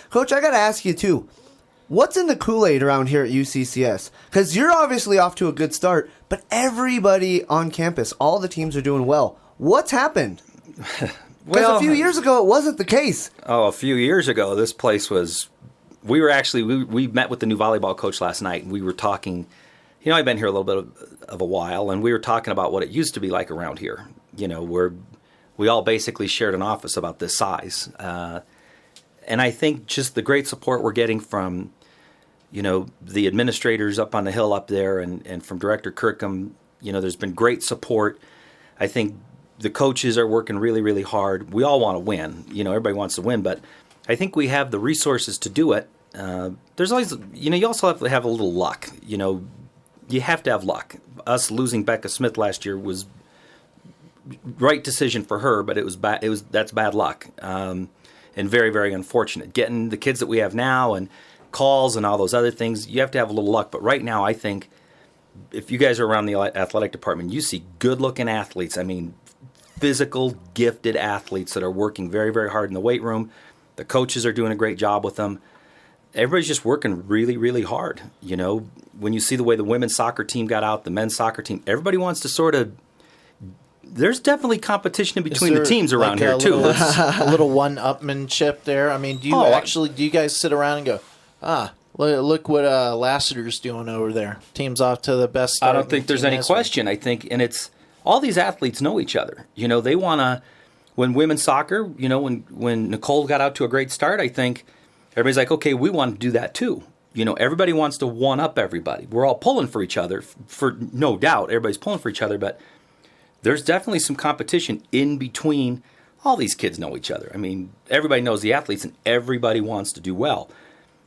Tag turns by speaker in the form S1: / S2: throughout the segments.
S1: Coach, I got to ask you, too. What's in the Kool-Aid around here at UCCS? Because you're obviously off to a good start, but everybody on campus, all the teams are doing well. What's happened? Because a few years ago, it wasn't the case.
S2: Oh, a few years ago, this place was... We met with the new volleyball coach last night, and we were talking... I've been here a little bit of a while, and we were talking about what it used to be like around here, where we all basically shared an office about this size. And I think just the great support we're getting from... the administrators up on the hill up there and from Director Kirkham, there's been great support. I think the coaches are working really, really hard. We all want to win. Everybody wants to win, but I think we have the resources to do it. There's always, you also have to have a little luck. You have to have luck. Us losing Becca Smith last year was right decision for her, but it was bad. That's bad luck and very, very unfortunate. Getting the kids that we have now and calls and all those other things, you have to have a little luck. But right now, I think if you guys are around the athletic department, you see good-looking athletes. I mean, physical, gifted athletes that are working very, very hard in the weight room. The coaches are doing a great job with them. Everybody's just working really, really hard. When you see the way the women's soccer team got out, the men's soccer team, everybody wants to sort of... There's definitely competition in between the teams around here, too.
S3: A little one-upmanship there. I mean, do you guys sit around and go, look what Lassiter's doing over there. Team's off to the best start.
S2: I don't think there's any question. I think, and it's all these athletes know each other. They want to, when women's soccer, when Nicole got out to a great start, I think everybody's like, okay, we want to do that too. Everybody wants to one-up everybody. We're all pulling for each other, for no doubt. Everybody's pulling for each other, but there's definitely some competition in between. All these kids know each other. I mean, everybody knows the athletes, and everybody wants to do well.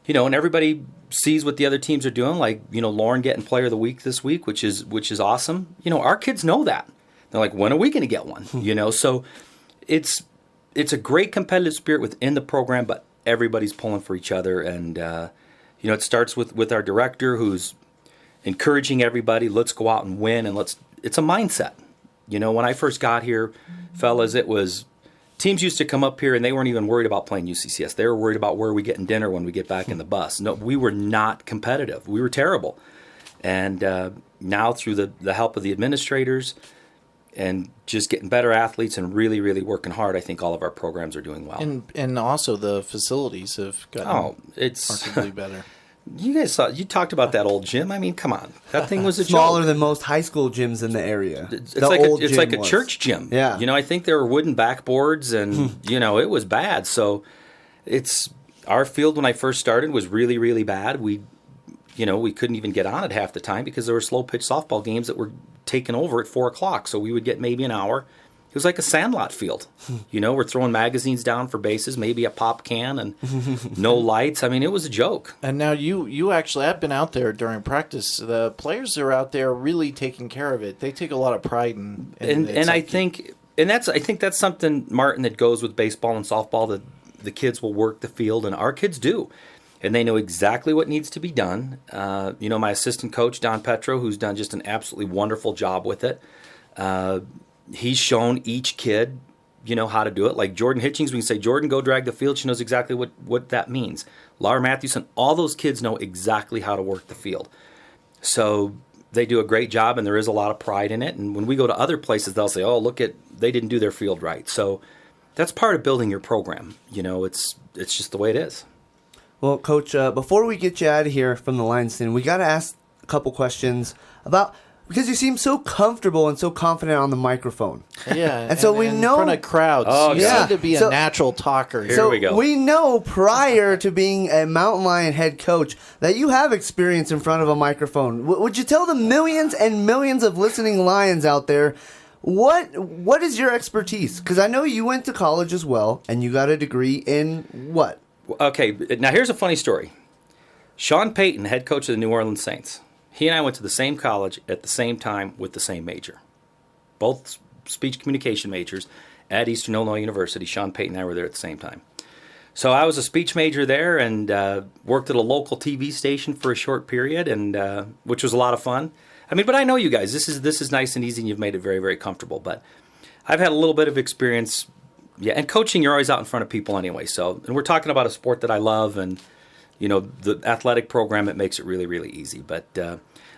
S2: And everybody sees what the other teams are doing, like, Lauren getting Player of the Week this week, which is awesome. Our kids know that. They're like, when are we going to get one? So it's a great competitive spirit within the program, but everybody's pulling for each other. And, it starts with our director who's encouraging everybody, let's go out and win, and it's a mindset. When I first got here, fellas, it was... Teams used to come up here, and they weren't even worried about playing UCCS. They were worried about where we getting dinner when we get back in the bus. No, we were not competitive. We were terrible. And now through the help of the administrators and just getting better athletes and really, really working hard, I think all of our programs are doing well.
S3: And also the facilities have gotten markedly better.
S2: You talked about that old gym. I mean, come on. That thing was a
S1: smaller
S2: joke.
S1: than most high school gyms in the area.
S2: It's like a church gym.
S1: Yeah.
S2: I think there were wooden backboards and, it was bad. So our field when I first started was really, really bad. We couldn't even get on it half the time because there were slow pitch softball games that were taken over at 4:00. So we would get maybe an hour. It was like a sandlot field. We're throwing magazines down for bases, maybe a pop can, and no lights. I mean, it was a joke.
S3: And now you actually have been out there during practice. The players are out there really taking care of it. They take a lot of pride in
S2: and I think that's something, Martin, that goes with baseball and softball. That the kids will work the field, and our kids do, and they know exactly what needs to be done. My assistant coach Don Petro, who's done just an absolutely wonderful job with it. He's shown each kid, how to do it. Like Jordan Hitchings, we can say, Jordan, go drag the field. She knows exactly what that means. Laura Matthewson, all those kids know exactly how to work the field. So they do a great job, and there is a lot of pride in it. And when we go to other places, they'll say, oh, they didn't do their field right. So that's part of building your program. It's just the way it is.
S1: Well, Coach, before we get you out of here from the Lions Den, we got to ask a couple questions about... Because you seem so comfortable and so confident on the microphone.
S3: Yeah.
S1: And so we know...
S3: In front of crowds.
S2: Oh,
S3: you seem to be a natural talker.
S2: Here we go.
S1: We know prior to being a Mountain Lion head coach that you have experience in front of a microphone. Would you tell the millions and millions of listening Lions out there, what is your expertise? Because I know you went to college as well, and you got a degree in what?
S2: Okay, now here's a funny story. Sean Payton, head coach of the New Orleans Saints, he and I went to the same college at the same time with the same major. Both speech communication majors at Eastern Illinois University. Sean Payton and I were there at the same time. So I was a speech major there and worked at a local TV station for a short period, and which was a lot of fun. I mean, but I know you guys. This is nice and easy, and you've made it very, very comfortable. But I've had a little bit of experience Yeah, and coaching, you're always out in front of people anyway. So, and we're talking about a sport that I love, and the athletic program, it makes it really, really easy. But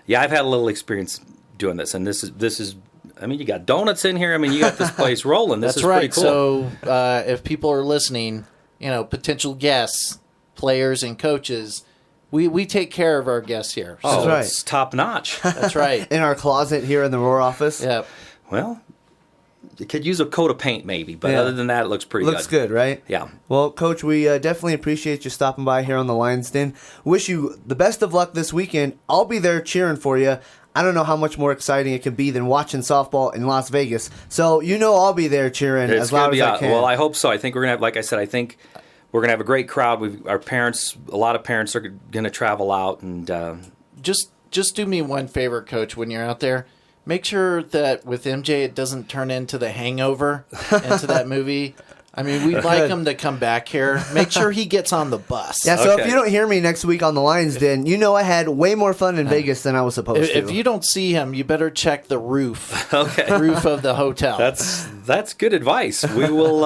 S2: yeah, I've had a little experience doing this, and this is. I mean, you got donuts in here. I mean, you got this place rolling. This
S3: That's
S2: is pretty
S3: right.
S2: cool.
S3: So, if people are listening, potential guests, players, and coaches, we take care of our guests here. So,
S2: Oh,
S1: right.
S2: it's top notch.
S3: that's right.
S1: In our closet here in the Roar office.
S3: Yeah.
S2: Well, you could use a coat of paint maybe, but
S1: Yeah.
S2: other than that, it looks pretty
S1: Looks good, right?
S2: Yeah.
S1: Well, Coach, we definitely appreciate you stopping by here on the Lions Den. Wish you the best of luck this weekend. I'll be there cheering for you. I don't know how much more exciting it can be than watching softball in Las Vegas. So I'll be there cheering
S2: It's
S1: as loud
S2: gonna
S1: as
S2: be
S1: I can.
S2: Well, I hope so. I think we're gonna have, like I said, I think we're gonna have a great crowd. Our parents, a lot of parents are gonna travel out, and
S3: Just do me one favor, Coach, when you're out there. Make sure that with MJ it doesn't turn into The Hangover, into that movie. I mean, we'd like him to come back here. Make sure he gets on the bus.
S1: Yeah, so
S2: Okay.
S1: if you don't hear me next week on the Lions Den, I had way more fun in Vegas than I was supposed to.
S3: If you don't see him, you better check the roof.
S2: Okay.
S3: Roof of the hotel.
S2: that's good advice. We will.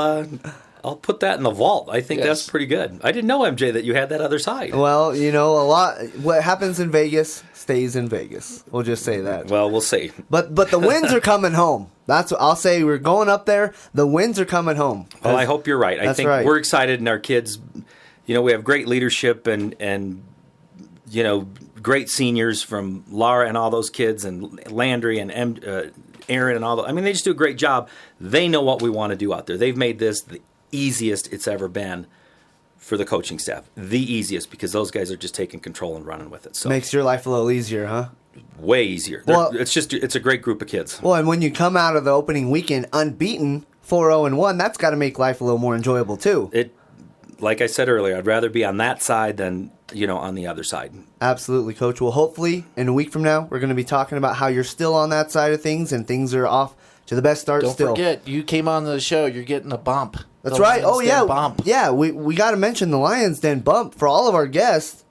S2: I'll put that in the vault. I think
S3: Yes.
S2: that's pretty good. I didn't know, MJ, that you had that other side.
S1: Well, a lot. What happens in Vegas stays in Vegas. We'll just say that.
S2: Well, we'll see.
S1: But the wins are coming home. That's what I'll say. We're going up there. The wins are coming home.
S2: Well, I hope you're right. I
S1: That's
S2: think
S1: right.
S2: we're excited, and our kids. We have great leadership and great seniors from Laura and all those kids, and Landry and Aaron and all those. I mean, they just do a great job. They know what we want to do out there. They've made this the easiest it's ever been for the coaching staff. The easiest, because those guys are just taking control and running with it. So
S1: Makes your life a little easier, huh?
S2: way easier.
S1: Well-
S2: It's a great group of kids.
S1: Well, and when you come out of the opening weekend unbeaten, 4-0-1, that's got to make life a little more enjoyable too.
S2: Like I said earlier, I'd rather be on that side than on the other side.
S1: Absolutely, Coach. Well, hopefully, in a week from now, we're going to be talking about how you're still on that side of things and things are off to the best start
S3: Don't
S1: still.
S3: forget, you came on the show. You're getting a bump.
S1: That's
S3: The
S1: right.
S3: Lions
S1: Oh,
S3: Den
S1: yeah.
S3: bump.
S1: Yeah, we got to mention the Lions Den bump for all of our guests.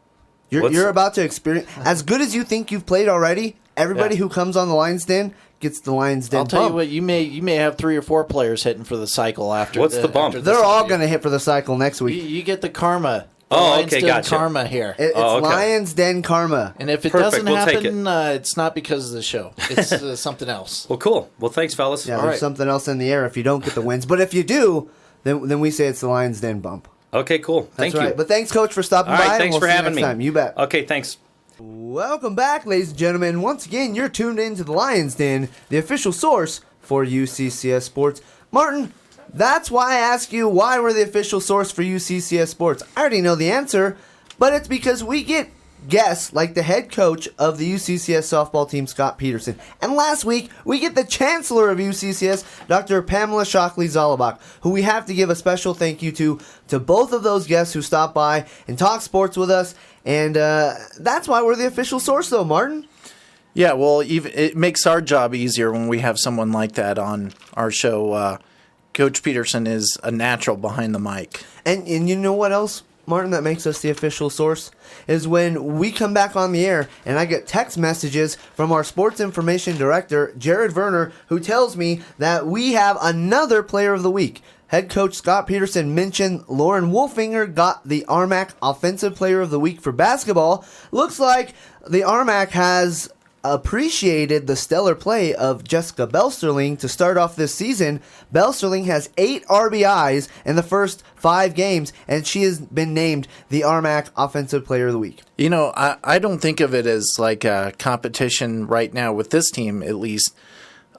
S1: You're about to experience, as good as you think you've played already, everybody
S3: Yeah.
S1: who comes on the Lions Den gets the Lions Den
S3: I'll tell
S1: bump.
S3: you what, you may have 3 or 4 players hitting for the cycle after.
S2: What's the bump?
S3: after this
S1: They're all
S3: interview.
S1: going to hit for the cycle next week.
S3: You get the karma. The
S2: Oh,
S3: Lions
S2: okay,
S3: Den
S2: gotcha.
S3: karma here.
S1: It's
S2: Oh, okay.
S1: Lions Den karma.
S3: And if it
S2: Perfect,
S3: doesn't
S2: we'll take
S3: happen, it's not because of the show. It's something else.
S2: Well, cool. Well, thanks, fellas.
S1: Yeah,
S3: All
S1: there's
S3: right.
S1: something else in the air if you don't get the wins. But if you do, then we say it's the Lions Den bump.
S2: Okay, cool.
S1: That's
S2: Thank
S1: right.
S2: you.
S1: But thanks, Coach, for stopping
S2: All
S1: by.
S2: right,
S1: and
S2: thanks
S1: we'll
S2: for
S1: see you
S2: having
S1: next
S2: me.
S1: time. You bet.
S2: Okay, thanks.
S1: Welcome back, ladies and gentlemen. Once again, you're tuned in to the Lions Den, the official source for UCCS Sports. Martin, that's why I ask you why we're the official source for UCCS Sports. I already know the answer, but it's because we get guests like the head coach of the UCCS softball team, Scott Peterson. And last week, we get the chancellor of UCCS, Dr. Pamela Shockley-Zalabach, who we have to give a special thank you to both of those guests who stopped by and talked sports with us. And that's why we're the official source, though, Martin.
S4: Yeah, well, even it makes our job easier when we have someone like that on our show. Coach Peterson is a natural behind the mic.
S1: And you know what else, Martin, that makes us the official source? Is when we come back on the air and I get text messages from our sports information director, Jared Werner, who tells me that we have another player of the week. Head coach Scott Peterson mentioned Lauren Wolfinger got the RMAC Offensive Player of the Week for basketball. Looks like the RMAC has appreciated the stellar play of Jessica Belsterling to start off this season. Belsterling has 8 RBIs in the first 5 games, and she has been named the RMAC Offensive Player of the Week.
S4: You know, I don't think of it as like a competition right now with this team, at least.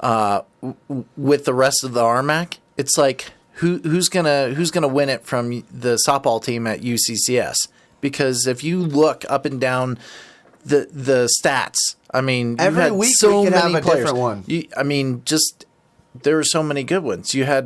S4: With the rest of the RMAC, it's like who's gonna win it from the softball team at UCCS? Because if you look up and down the stats, I mean,
S1: Every
S4: you had
S1: week
S4: so
S1: we could
S4: many
S1: have a
S4: players.
S1: different one.
S4: I mean, just there were so many good ones. You had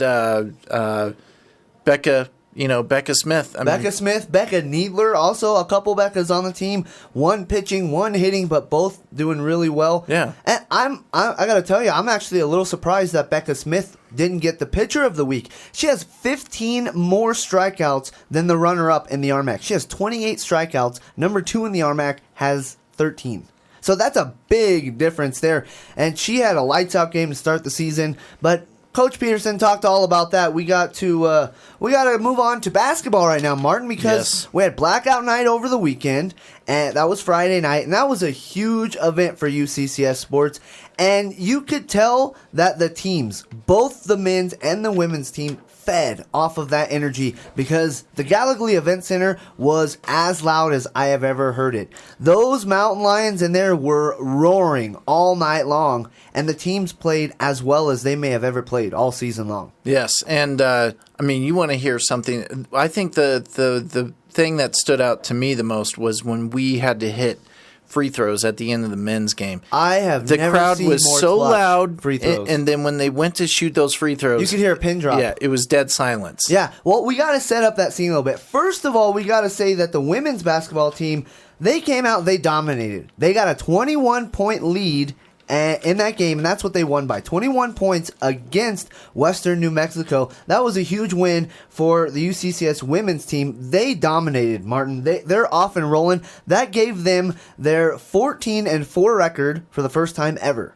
S4: Becca. Becca Smith.
S1: Becca Smith, Becca Needler, also a couple Beccas on the team. One pitching, one hitting, but both doing really well.
S4: Yeah.
S1: And I got to tell you, I'm actually a little surprised that Becca Smith didn't get the pitcher of the week. She has 15 more strikeouts than the runner-up in the RMAC. She has 28 strikeouts. Number 2 in the RMAC has 13. So that's a big difference there. And she had a lights-out game to start the season, but Coach Peterson talked all about that. We got to move on to basketball right now, Martin, because we had blackout night over the weekend, and that was Friday night, and that was a huge event for UCCS sports. And you could tell that the teams, both the men's and the women's team, fed off of that energy because the Gallagher Event Center was as loud as I have ever heard it. Those Mountain Lions in there were roaring all night long, and the teams played as well as they may have ever played all season long.
S4: Yes, and I mean, you want to hear something. I think the thing that stood out to me the most was when we had to hit free throws at the end of the men's game.
S1: I have
S4: the
S1: never
S4: crowd
S1: seen
S4: was
S1: more
S4: so
S1: clutch
S4: loud,
S1: free throws.
S4: and then when they went to shoot those free throws,
S1: You could hear a pin drop.
S4: Yeah, it was dead silence.
S1: Yeah, well, we got to set up that scene a little bit. First of all, we got to say that the women's basketball team, they came out, they dominated. They got a 21-point lead in that game, and that's what they won by. 21 points against Western New Mexico. That was a huge win for the UCCS women's team. They dominated, Martin. They're off and rolling. That gave them their 14-4 record for the first time ever.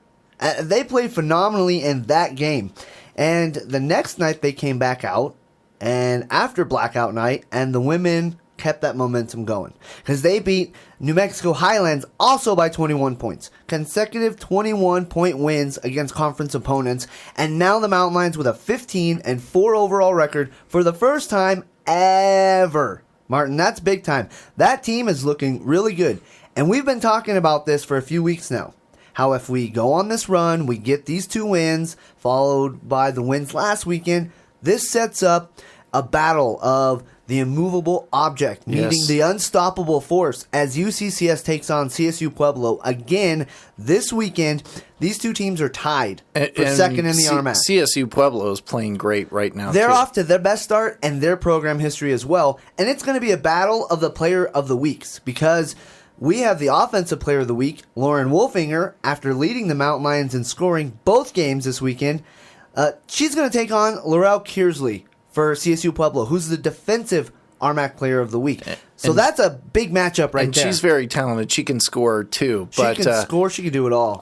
S1: They played phenomenally in that game. And the next night they came back out, and after blackout night, and the women kept that momentum going because they beat New Mexico Highlands also by 21 points. Consecutive 21-point wins against conference opponents, and now the Mountain Lions with a 15-4 overall record for the first time ever. Martin, that's big time. That team is looking really good, and we've been talking about this for a few weeks now. How if we go on this run, we get these 2 wins, followed by the wins last weekend, this sets up a battle of the immovable object, meeting the unstoppable force as UCCS takes on CSU Pueblo again this weekend. These two teams are tied for second in the RMAC.
S4: CSU Pueblo is playing great right now.
S1: They're off to their best start and their program history as well. And it's going to be a battle of the player of the weeks because we have the offensive player of the week, Lauren Wolfinger, after leading the Mountain Lions in scoring both games this weekend. She's going to take on Laurel Kearsley for CSU Pueblo, who's the defensive RMAC player of the week. So that's a big matchup right there.
S4: She's very talented. She can score too.
S1: She can score. She can do it all.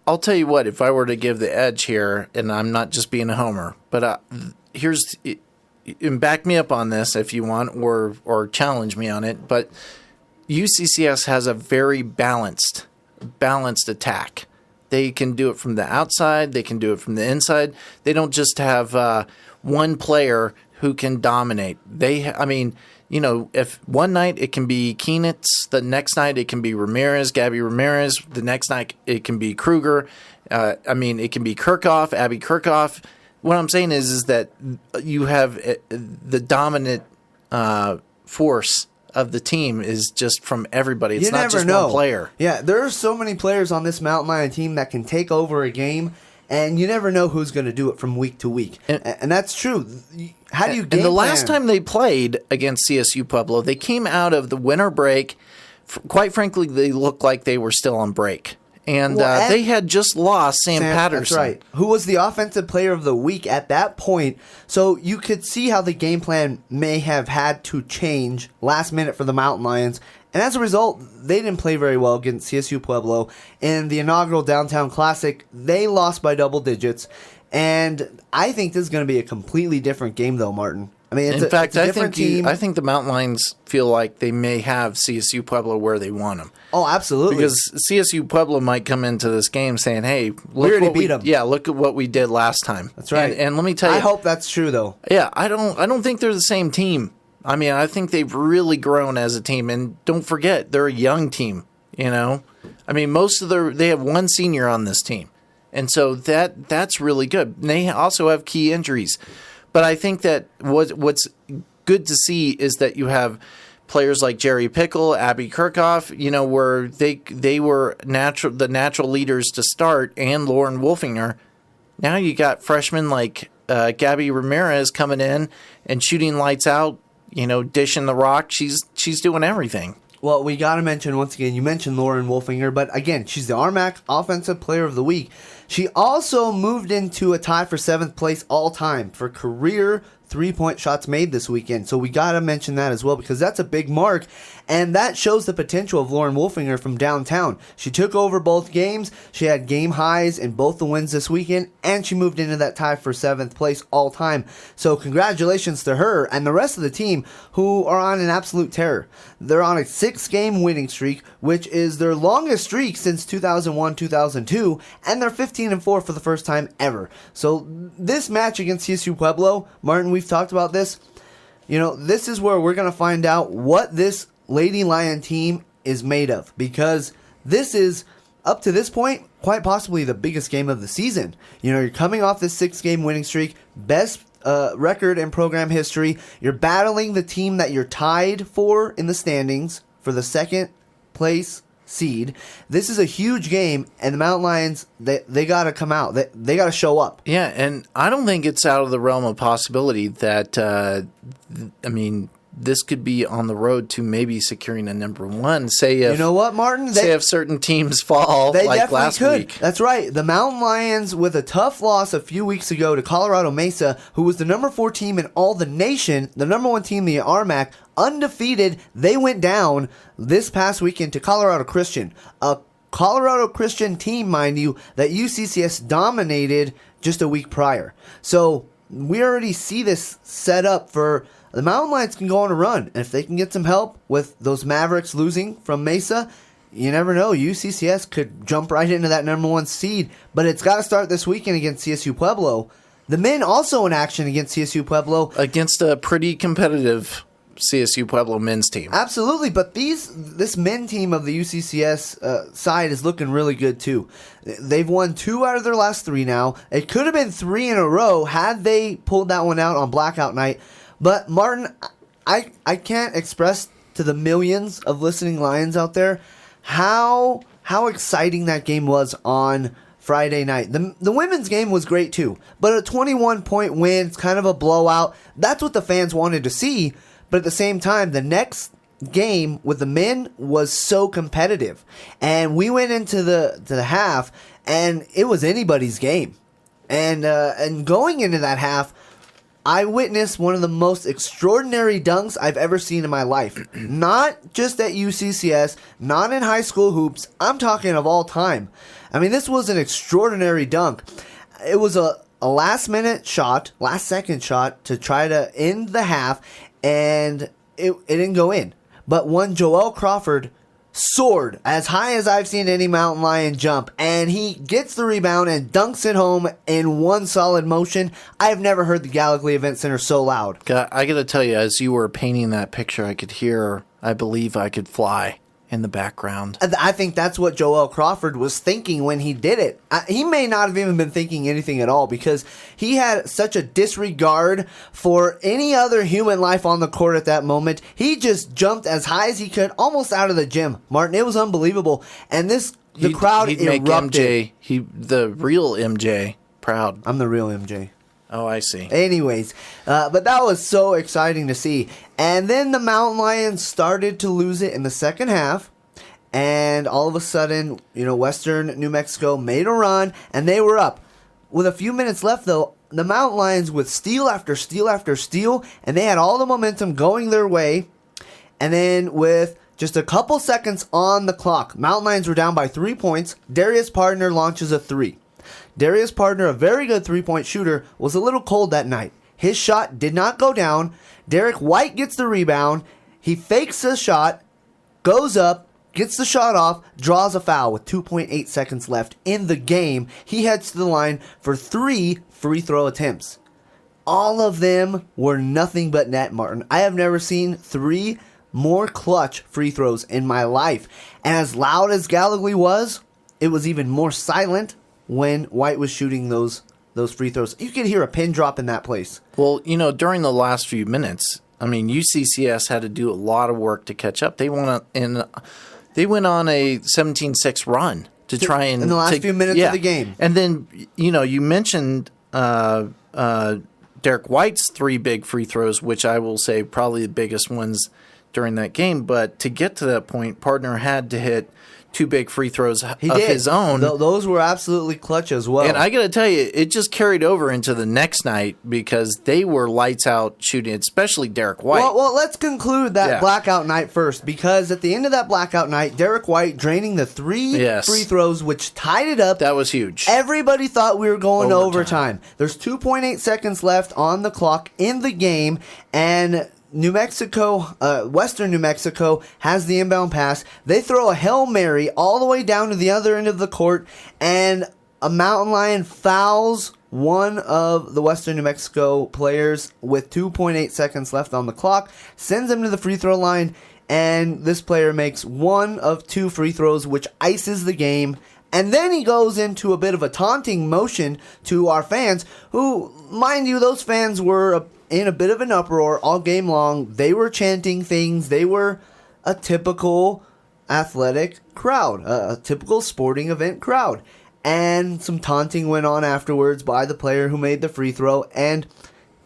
S4: I'll tell you what, if I were to give the edge here, and I'm not just being a homer, but and back me up on this if you want, or challenge me on it, but UCCS has a very balanced attack. They can do it from the outside. They can do it from the inside. They don't just have one player who can dominate. If one night it can be Keenitz, the next night it can be Gabby Ramirez, the next night it can be Kruger. It can be Kirchhoff, Abby Kirchhoff. What I'm saying is that you have the dominant force of the team is just from everybody. It's not just one player.
S1: Yeah, there are so many players on this Mountain Lion team that can take over a game, and you never know who's going to do it from week to week. And that's true. How do you game
S4: And the last
S1: plan?
S4: time they played against CSU Pueblo, they came out of the winter break. Quite frankly, they looked like they were still on break. And they had just lost Sam Patterson.
S1: That's right. Who was the offensive player of the week at that point. So you could see how the game plan may have had to change last minute for the Mountain Lions. And as a result, they didn't play very well against CSU Pueblo. In the inaugural Downtown Classic, they lost by double digits. And I think this is going to be a completely different game, though, Martin. I mean, it's a different team.
S4: I think the Mountain Lions feel like they may have CSU Pueblo where they want them.
S1: Oh, absolutely.
S4: Because CSU Pueblo might come into this game saying, "Hey,
S1: we already beat them.
S4: Yeah, look at what we did last time."
S1: That's right.
S4: And let me tell you,
S1: I hope that's true, though.
S4: Yeah, I don't think they're the same team. I mean, I think they've really grown as a team, and don't forget, they're a young team. You know, I mean, they have one senior on this team, and so that's really good. And they also have key injuries. But I think that what's good to see is that you have players like Jerry Pickle, Abby Kirchhoff, where they were the natural leaders to start, and Lauren Wolfinger. Now you got freshmen like Gabby Ramirez coming in and shooting lights out, dishing the rock. She's doing everything.
S1: Well, we got to mention, once again, you mentioned Lauren Wolfinger, but again, she's the RMAC Offensive Player of the Week. She also moved into a tie for 7th place all time for career 3-point shots made this weekend. So we got to mention that as well because that's a big mark. And that shows the potential of Lauren Wolfinger from downtown. She took over both games. She had game highs in both the wins this weekend. And she moved into that tie for 7th place all time. So congratulations to her and the rest of the team who are on an absolute tear. They're on a 6-game winning streak, which is their longest streak since 2001-2002. And they're 15-4 for the first time ever. So this match against CSU Pueblo, Martin, we've talked about this. You know, this is where we're going to find out what this Lady Lion team is made of, because this is, up to this point, quite possibly the biggest game of the season. You know, you're coming off this 6-game winning streak, best record in program history. You're battling the team that you're tied for in the standings for the 2nd place seed. This is a huge game, and the Mountain Lions, they got to come out. They got to show up.
S4: Yeah, and I don't think it's out of the realm of possibility that, this could be on the road to maybe securing a number 1. Say if,
S1: you know what, Martin?
S4: Say if certain teams fall
S1: they
S4: like
S1: definitely
S4: last
S1: could.
S4: week.
S1: That's right. The Mountain Lions, with a tough loss a few weeks ago to Colorado Mesa, who was the number 4 team in all the nation, the number 1 team in the RMAC, undefeated. They went down this past weekend to Colorado Christian. A Colorado Christian team, mind you, that UCCS dominated just a week prior. So we already see this set up for the Mountain Lions can go on a run. And if they can get some help with those Mavericks losing from Mesa, you never know. UCCS could jump right into that number 1 seed. But it's got to start this weekend against CSU Pueblo. The men also in action against CSU Pueblo.
S4: Against a pretty competitive CSU Pueblo men's team.
S1: Absolutely, but this men team of the UCCS side is looking really good too. They've won 2 out of their last 3 now. It could have been 3 in a row had they pulled that one out on blackout night. But Martin, I can't express to the millions of listening Lions out there how exciting that game was on Friday night. The women's game was great too, but a 21-point win, it's kind of a blowout. That's what the fans wanted to see. But at the same time, the next game with the men was so competitive, and we went into the half, and it was anybody's game. And going into that half, I witnessed one of the most extraordinary dunks I've ever seen in my life. Not just at UCCS, not in high school hoops. I'm talking of all time. I mean, this was an extraordinary dunk. It was a last-minute shot, last-second shot to try to end the half, and it didn't go in. But one Joel Crawford soared as high as I've seen any Mountain Lion jump, and he gets the rebound and dunks it home in one solid motion. I've never heard the Gallagher Event Center so loud.
S4: I got to tell you, as you were painting that picture, I could hear "I Believe I Could Fly" in the background.
S1: I think that's what Joel Crawford was thinking when he did it. He may not have even been thinking anything at all, because he had such a disregard for any other human life on the court at that moment. He just jumped as high as he could, almost out of the gym. Martin, it was unbelievable. And the crowd
S4: he'd make
S1: erupted.
S4: the real MJ, proud.
S1: I'm the real MJ.
S4: Oh, I see.
S1: Anyways, but that was so exciting to see. And then the Mountain Lions started to lose it in the second half. And all of a sudden, Western New Mexico made a run, and they were up. With a few minutes left, though, the Mountain Lions with steal after steal after steal, and they had all the momentum going their way. And then with just a couple seconds on the clock, Mountain Lions were down by 3 points. Darius Partner launches a 3. Darius Partner, a very good 3-point shooter, was a little cold that night. His shot did not go down. Derek White gets the rebound. He fakes a shot, goes up, gets the shot off, draws a foul with 2.8 seconds left in the game. He heads to the line for 3 free throw attempts. All of them were nothing but net, Martin. I have never seen 3 more clutch free throws in my life. And as loud as Gallagher was, it was even more silent when White was shooting those free throws. You could hear a pin drop in that place.
S4: Well, during the last few minutes, UCCS had to do a lot of work to catch up. They went on a 17-6 run to try and
S1: in the last few minutes of the game.
S4: And then you mentioned Derek White's 3 big free throws, which I will say probably the biggest ones during that game. But to get to that point, partner had to hit 2 big free throws of
S1: He did.
S4: his own.
S1: Those were absolutely clutch as well.
S4: And I got to tell you, it just carried over into the next night because they were lights out shooting, especially Derek White.
S1: Well, let's conclude that blackout night first, because at the end of that blackout night, Derek White draining the 3 free throws, which tied it up.
S4: That was huge.
S1: Everybody thought we were going to overtime. There's 2.8 seconds left on the clock in the game, and New Mexico, Western New Mexico has the inbound pass. They throw a Hail Mary all the way down to the other end of the court, and a Mountain Lion fouls one of the Western New Mexico players with 2.8 seconds left on the clock, sends him to the free throw line, and this player makes 1 of 2 free throws, which ices the game. And then he goes into a bit of a taunting motion to our fans, who, mind you, those fans were in a bit of an uproar all game long. They were chanting things. They were a typical athletic crowd, a typical sporting event crowd. And some taunting went on afterwards by the player who made the free throw, and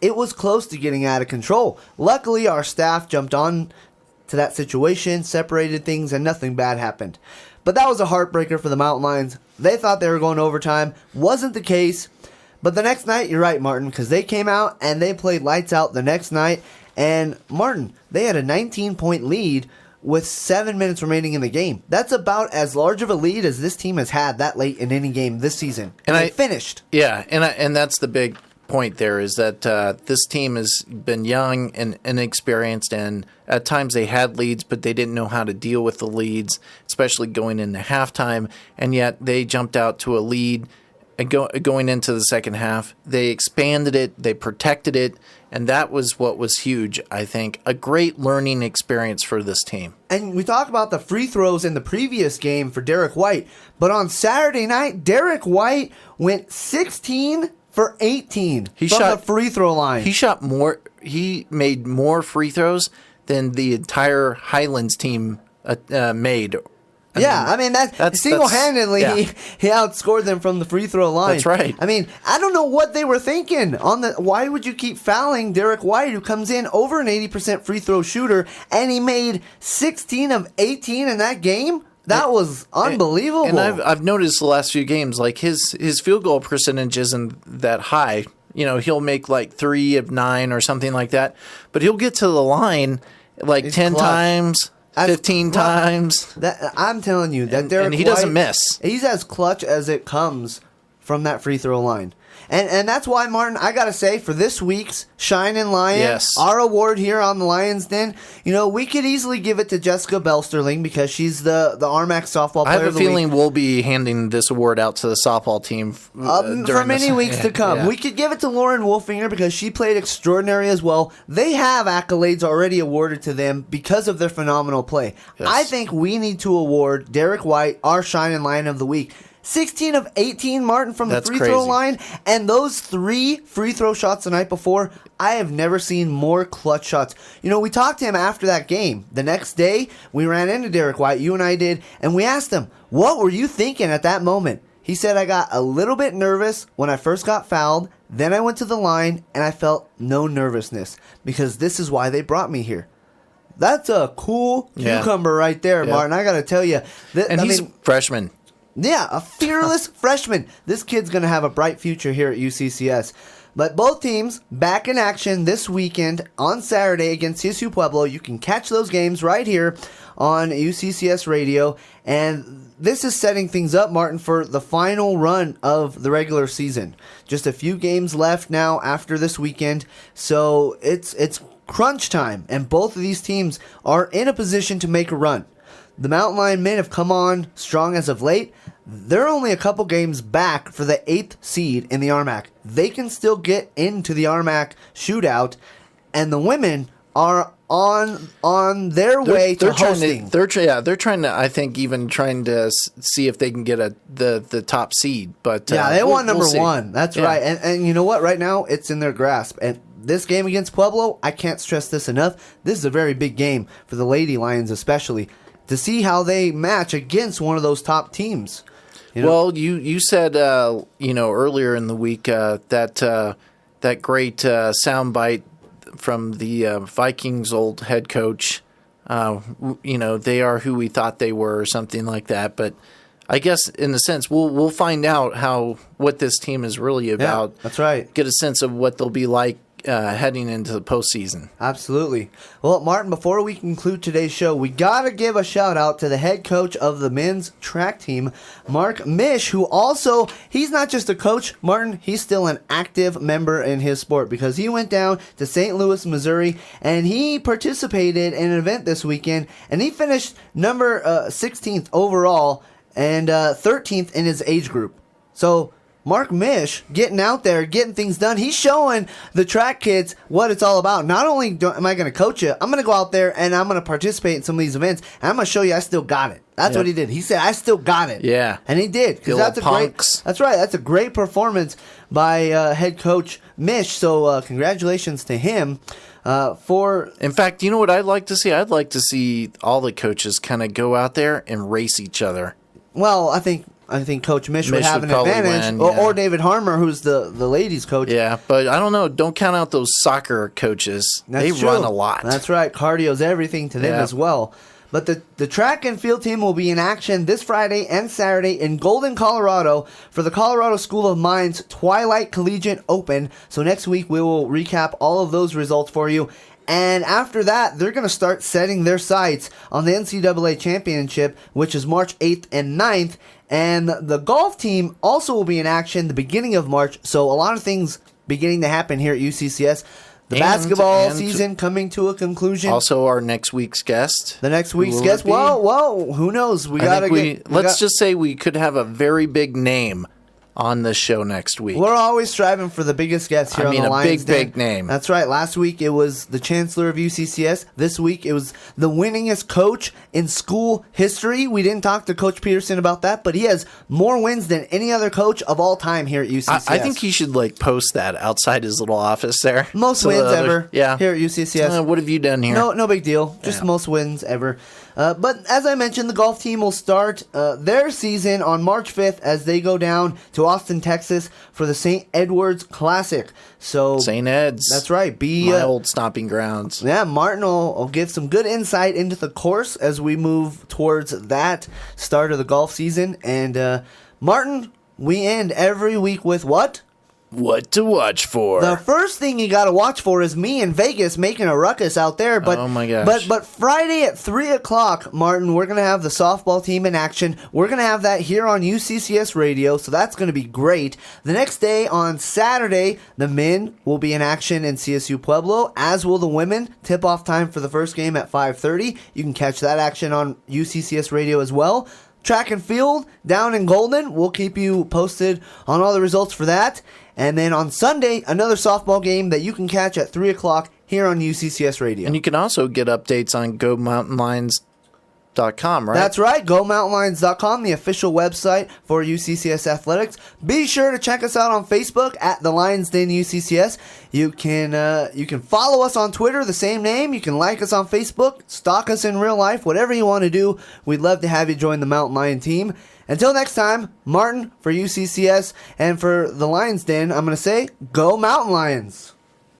S1: it was close to getting out of control. Luckily, our staff jumped on to that situation, separated things, and nothing bad happened. But that was a heartbreaker for the Mountain Lions. They thought they were going to overtime. Wasn't the case. But the next night, you're right, Martin, because they came out and they played lights out the next night. And, Martin, they had a 19-point lead with 7 minutes remaining in the game. That's about as large of a lead as this team has had that late in any game this season. And they finished.
S4: Yeah, and that's the big point there, is that this team has been young and inexperienced, and at times they had leads, but they didn't know how to deal with the leads, especially going into halftime, and yet they jumped out to a lead. And going into the second half, they expanded it, they protected it, and that was what was huge, I think. A great learning experience for this team.
S1: And we talk about the free throws in the previous game for Derek White, but on Saturday night, Derek White went 16 for 18 from the free throw line.
S4: He made more free throws than the entire Highlands team made.
S1: I mean, that's single-handedly, he outscored them from the free throw line.
S4: That's right.
S1: I mean, I don't know what they were thinking. Why would you keep fouling Derek White, who comes in over an 80% free throw shooter, and he made 16 of 18 in that game? That was unbelievable.
S4: And I've noticed the last few games, like his field goal percentage isn't that high. You know, he'll make like 3 of 9 or something like that, but he'll get to the line like 10 times. 15 times.
S1: I'm telling you that Derek
S4: and he
S1: White,
S4: doesn't miss.
S1: He's as clutch as it comes from that free throw line. And that's why, Martin, I got to say, for this week's Shining Lion, our award here on the Lions Den, you know, we could easily give it to Jessica Belsterling because she's the RMAC softball player
S4: I have
S1: of
S4: a
S1: the
S4: feeling
S1: week.
S4: we'll be handing this award out to the softball team
S1: for many weeks to come.
S4: Yeah.
S1: We could give it to Lauren Wolfinger because she played extraordinary as well. They have accolades already awarded to them because of their phenomenal play.
S4: Yes.
S1: I think we need to award Derek White our Shining Lion of the week. 16 of 18, Martin, from the free throw line. And those 3 free throw shots the night before, I have never seen more clutch shots. You know, we talked to him after that game. The next day, we ran into Derek White, you and I did, and we asked him, what were you thinking at that moment? He said, I got a little bit nervous when I first got fouled. Then I went to the line, and I felt no nervousness because this is why they brought me here. That's a cool cucumber right there, Martin. I got to tell you.
S4: He's a freshman.
S1: Yeah, a fearless freshman. This kid's going to have a bright future here at UCCS. But both teams back in action this weekend on Saturday against CSU Pueblo. You can catch those games right here on UCCS Radio. And this is setting things up, Martin, for the final run of the regular season. Just a few games left now after this weekend. So it's crunch time. And both of these teams are in a position to make a run. The Mountain Lion men have come on strong as of late. They're only a couple games back for the 8th seed in the RMAC. They can still get into the RMAC shootout, and the women are on their way to hosting.
S4: They're trying to. I think even trying to see if they can get the top seed. But
S1: they want number 1. That's right. And you know what? Right now, it's in their grasp. And this game against Pueblo, I can't stress this enough. This is a very big game for the Lady Lions, especially to see how they match against one of those top teams. You know?
S4: Well, you said earlier in the week that great soundbite from the Vikings' old head coach They are who we thought they were, or something like that. But I guess in a sense, we'll find out what this team is really about.
S1: Yeah, that's right.
S4: Get a sense of what they'll be like heading into the postseason.
S1: Absolutely. Well, Martin, before we conclude today's show, we got to give a shout out to the head coach of the men's track team, Mark Mish, who also, he's not just a coach, Martin, he's still an active member in his sport because he went down to St. Louis, Missouri, and he participated in an event this weekend, and he finished number 16th overall and 13th in his age group. So, Mark Mish getting out there, getting things done. He's showing the track kids what it's all about. Not only am I going to coach you, I'm going to go out there and I'm going to participate in some of these events. And I'm going to show you I still got it. That's what he did. He said, I still got it.
S4: Yeah.
S1: And he did. Because that's that's right. That's a great performance by head coach Mish. So congratulations to him.
S4: In fact, you know what I'd like to see? I'd like to see all the coaches kind of go out there and race each other.
S1: Well, I think Coach Mish would have an advantage, or David Harmer, who's the ladies' coach.
S4: Yeah, but I don't know. Don't count out those soccer coaches. They run a lot.
S1: That's right. Cardio's everything to them as well. But the track and field team will be in action this Friday and Saturday in Golden, Colorado for the Colorado School of Mines Twilight Collegiate Open. So next week we will recap all of those results for you. And after that, they're going to start setting their sights on the NCAA Championship, which is March 8th and 9th. And the golf team also will be in action the beginning of March. So a lot of things beginning to happen here at UCCS. The basketball season coming to a conclusion.
S4: Also, our next week's guest.
S1: The next week's guest. Well, who knows?
S4: Let's just say we could have a very big name on this show next week.
S1: We're always striving for the biggest guests here on the Lions Den.
S4: Big name.
S1: That's right. Last week it was the Chancellor of UCCS. This week it was the winningest coach in school history. We didn't talk to Coach Peterson about that, but he has more wins than any other coach of all time here at UCCS.
S4: I think he should post that outside his little office there.
S1: Most wins ever here at UCCS.
S4: What have you done here?
S1: No big deal. Just most wins ever. But as I mentioned, the golf team will start their season on March 5th as they go down to Austin, Texas for the St. Edwards Classic. So
S4: St. Ed's.
S1: That's right.
S4: My old stomping grounds.
S1: Yeah, Martin will give some good insight into the course as we move towards that start of the golf season. And Martin, we end every week with what?
S4: What to watch for.
S1: The first thing you got to watch for is me in Vegas making a ruckus out there. But,
S4: oh, my gosh.
S1: But Friday at 3 o'clock, Martin, we're going to have the softball team in action. We're going to have that here on UCCS Radio, so that's going to be great. The next day, on Saturday, the men will be in action in CSU Pueblo, as will the women. Tip-off time for the first game at 5:30. You can catch that action on UCCS Radio as well. Track and field down in Golden. We'll keep you posted on all the results for that. And then on Sunday, another softball game that you can catch at 3 o'clock here on UCCS Radio.
S4: And you can also get updates on GoMountainLions.com, right?
S1: That's right, GoMountainLions.com, the official website for UCCS Athletics. Be sure to check us out on Facebook at the Lions Den UCCS. You can follow us on Twitter, the same name. You can like us on Facebook, stalk us in real life, whatever you want to do. We'd love to have you join the Mountain Lion team. Until next time, Martin for UCCS and for the Lions Den, I'm going to say, go Mountain Lions.